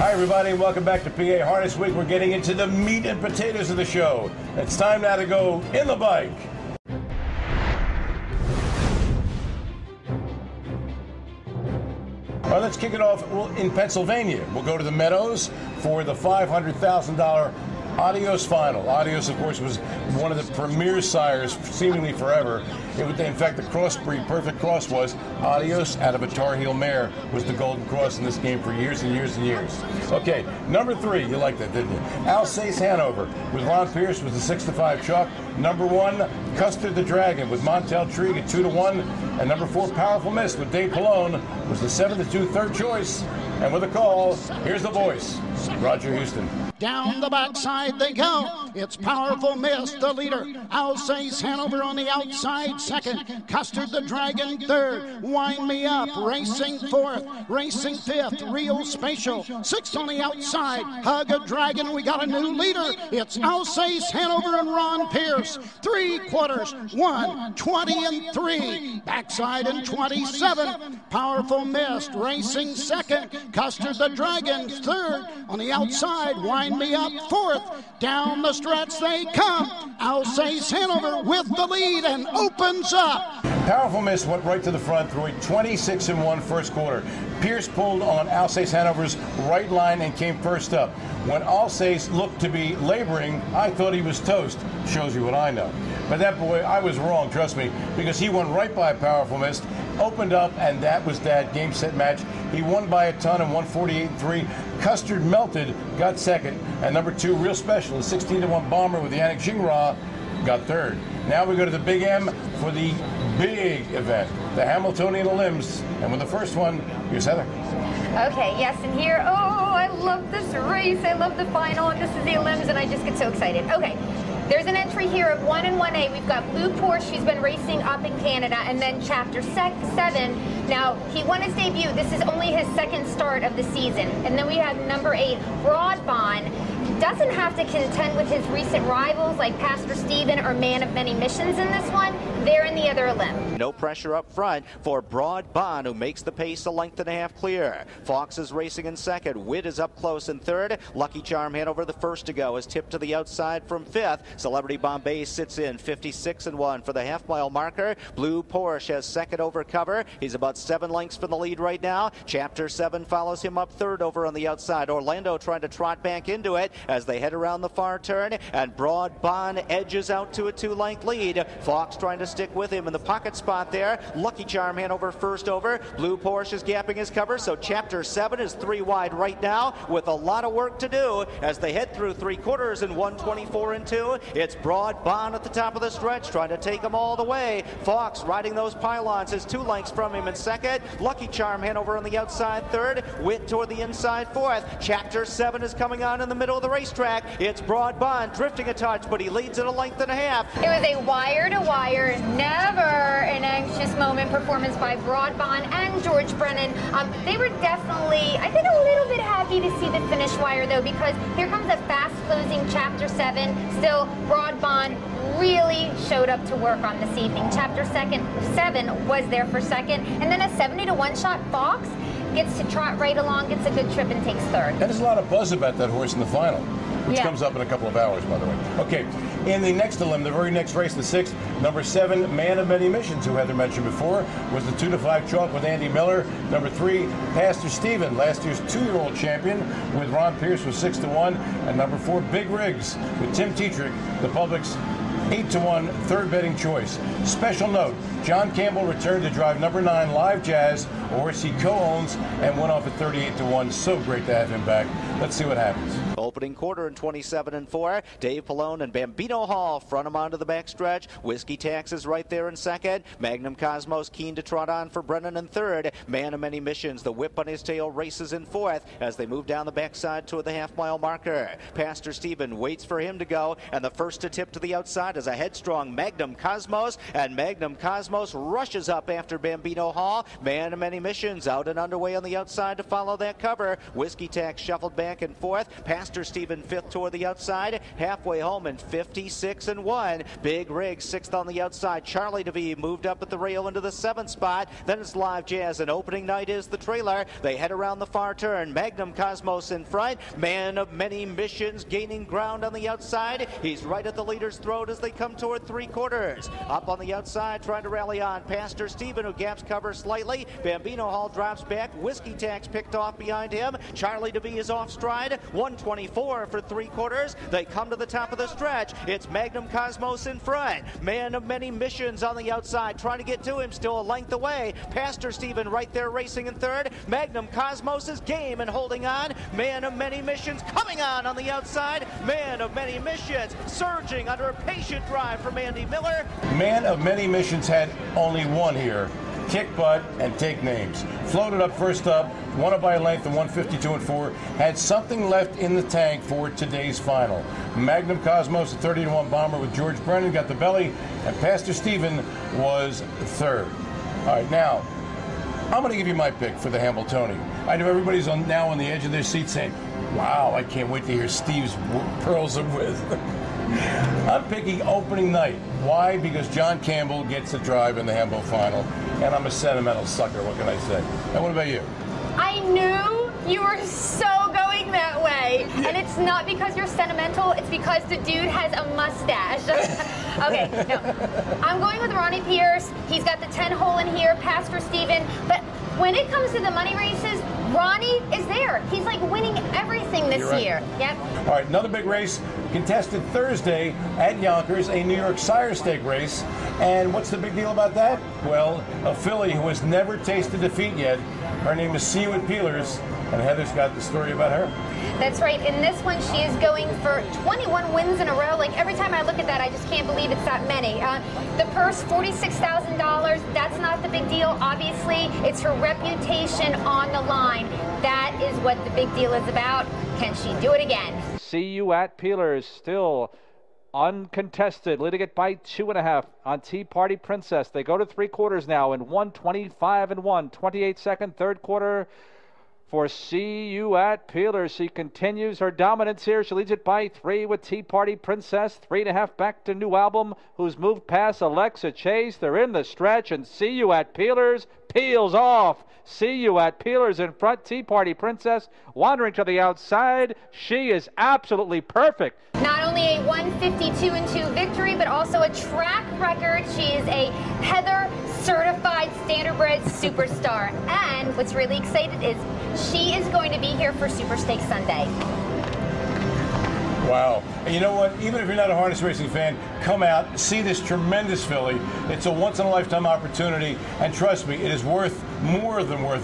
Hi, everybody, and welcome back to PA Harness Week. We're getting into the meat and potatoes of the show. It's time now to go in the bike. All right, let's kick it off in Pennsylvania. We'll go to the Meadows for the $500,000 Adios final. Adios, of course, was one of the premier sires seemingly forever. In fact, the crossbreed, perfect cross was Adios out of a Tar Heel mare was the golden cross in this game for years and years and years. Okay, number 3, you liked that, didn't you? Alsace Hanover with Ron Pierce was the 6-5 chalk. Number 1, Custard the Dragon with Montel Trigue at 2-1. And number 4, Powerful Mist with Dave Pallone was the 7-2 third choice. And with a call, here's the voice, Roger Houston. Down the backside they go. It's Powerful Mist, the leader. Alsace Hanover on the outside, second. Custard the Dragon, third. Wind Me Up, racing fourth. Racing fifth, Real Spatial. Sixth on the outside, Hug a Dragon. We got a new leader. It's Alsace Hanover and Ron Pierce. 3/4, 1, 20 and 3. Backside and 27. Powerful Mist, racing second. Custard the Dragon, third. On the outside, Wind Me Up, fourth. Down the stretch they come. Alsace Hanover with the lead and opens up. Powerful Mist went right to the front through a 26-1 first quarter. Pierce pulled on Alsace Hanover's right line and came first up. When Alsace looked to be laboring, I thought he was toast. Shows you what I know. But that boy, I was wrong, trust me, because he went right by Powerful Mist, opened up, and that was that game, set, match. He won by a ton and won 48-3. Custard Melted got second, and number 2, Real Special, the 16-1 bomber with Yannick Gingras, got third. Now we go to the Big M for the big event, the Hambletonian Limbs. And with the first one, here's Heather. Okay, yes, and here, oh, I love this race. I love the final, and this is the Limbs, and I just get so excited. Okay. There's an entry here of 1 and 1A. We've got Blue Porsche, who's been racing up in Canada, and then Chapter 7. Now, he won his debut. This is only his second start of the season. And then we have number 8, Broadbond. Doesn't have to contend with his recent rivals like Pastor Stephen or Man of Many Missions in this one. They're in the other limb. No pressure up front for Broadbond, who makes the pace a length and a half clear. Fox is racing in second. Witt is up close in third. Lucky Charm Hanover, the first to go, is tipped to the outside from fifth. Celebrity Bombay sits in 56-1 for the half-mile marker. Blue Porsche has second over cover. He's about 7 lengths from the lead right now. Chapter 7 follows him up third over on the outside. Orlando trying to trot back into it as they head around the far turn, and Broadbond edges out to a 2-length lead. Fox trying to stick with him in the pocket spot there. Lucky Charm Hanover first over. Blue Porsche is gapping his cover, so Chapter 7 is 3 wide right now with a lot of work to do as they head through 3/4 in 1:24-2. It's Broadbond at the top of the stretch trying to take him all the way. Fox riding those pylons is 2 lengths from him in second. Lucky Charm Hanover on the outside third. Witt toward the inside fourth. Chapter 7 is coming on in the middle of the racetrack. It's Broadbond drifting a touch, but he leads at a length and a half. It was a wire-to-wire, never an anxious moment performance by Broadbond and George Brennan. They were definitely, I think, a little bit happy to see the finish wire, though, because here comes a fast-closing Chapter 7. Still, Broadbond really showed up to work on this evening. Chapter 7 was there for second, and then a 70-1 shot. Fox gets to trot right along, gets a good trip, and takes third. And there's a lot of buzz about that horse in the final, which comes up in a couple of hours, by the way. Okay, in the next limb, the very next race, the 6th, number 7, Man of Many Missions, who Heather mentioned before, was the 2-5 chalk with Andy Miller. Number 3, Pastor Stephen, last year's 2-year-old champion, with Ron Pierce was 6-1. And number 4, Big Rigs, with Tim Tetrick, the public's 8-1 third betting choice. Special note, John Campbell returned to drive number 9 Live Jazz, a horse he co-owns, and went off at 38-1. So great to have him back. Let's see what happens. Opening quarter in 27-4. Dave Pallone and Bambino Hall front him onto the backstretch. Whiskey Tax is right there in second. Magnum Cosmos keen to trot on for Brennan in third. Man of Many Missions, the whip on his tail, races in fourth as they move down the backside toward the half-mile marker. Pastor Stephen waits for him to go, and the first to tip to the outside is a headstrong Magnum Cosmos, and Magnum Cosmos rushes up after Bambino Hall. Man of Many Missions out and underway on the outside to follow that cover. Whiskey Tax shuffled back and forth. Pastor Stephen fifth toward the outside. Halfway home in 56-1. Big Rig sixth on the outside. Charliegh DeVee moved up at the rail into the 7th spot. Then it's Live Jazz, and opening night is the trailer. They head around the far turn. Magnum Cosmos in front. Man of Many Missions gaining ground on the outside. He's right at the leader's throat as they come toward 3/4. Up on the outside trying to rally on. Pastor Stephen, who gaps cover slightly. Bambino Hall drops back. Whiskey Tax picked off behind him. Charliegh DeVee is off stride. 124 for 3/4. They come to the top of the stretch. It's Magnum Cosmos in front. Man of Many Missions on the outside trying to get to him, still a length away. Pastor Stephen right there racing in third. Magnum Cosmos is game and holding on. Man of Many Missions coming on the outside. Man of Many Missions surging under a patient drive from Andy Miller. Man of Many Missions had only one here. Kick butt and take names. Floated up first up, won it by a length of 152-4. Had something left in the tank for today's final. Magnum Cosmos, a 30-1 bomber with George Brennan, got the belly, and Pastor Stephen was third. All right, now, I'm going to give you my pick for the Hambletonian. I know everybody's now on the edge of their seat saying, wow, I can't wait to hear Steve's pearls of wisdom. I'm picking opening night. Why? Because John Campbell gets the drive in the Hambo final, and I'm a sentimental sucker. What can I say? And what about you? I knew you were so going that way. And it's not because you're sentimental, it's because the dude has a mustache. Okay, no. I'm going with Ronnie Pierce. He's got the 10-hole in here, Pastor Stephen. But when it comes to the money races, Ronnie is there. He's like winning everything this year. Yep. All right, another big race contested Thursday at Yonkers, a New York Sire Stake race. And what's the big deal about that? Well, a filly who has never tasted defeat yet. Her name is See You at Peelers, and Heather's got the story about her. That's right. In this one, she is going for 21 wins in a row. Like, every time I look at that, I just can't believe it's that many. The purse, $46,000. That's not the big deal. Obviously, it's her reputation on the line. That is what the big deal is about. Can she do it again? See You at Peelers, still uncontested, leading it by 2.5 on Tea Party Princess. They go to 3/4 now in 1:25-1, 28-second third quarter for See You at Peelers. She continues her dominance here. She leads it by 3 with Tea Party Princess. 3.5 back to New Album, who's moved past Alexa Chase. They're in the stretch, and See You at Peelers peels off. See You at Peelers in front. Tea Party Princess wandering to the outside. She is absolutely perfect. Not only a 152-2 victory, but also a track record. She is a Heather certified standardbred superstar. And what's really exciting is she is going to be here for Super Stakes Sunday. Wow. And you know what? Even if you're not a harness racing fan, come out, see this tremendous filly. It's a once-in-a-lifetime opportunity, and trust me, it is worth more than worth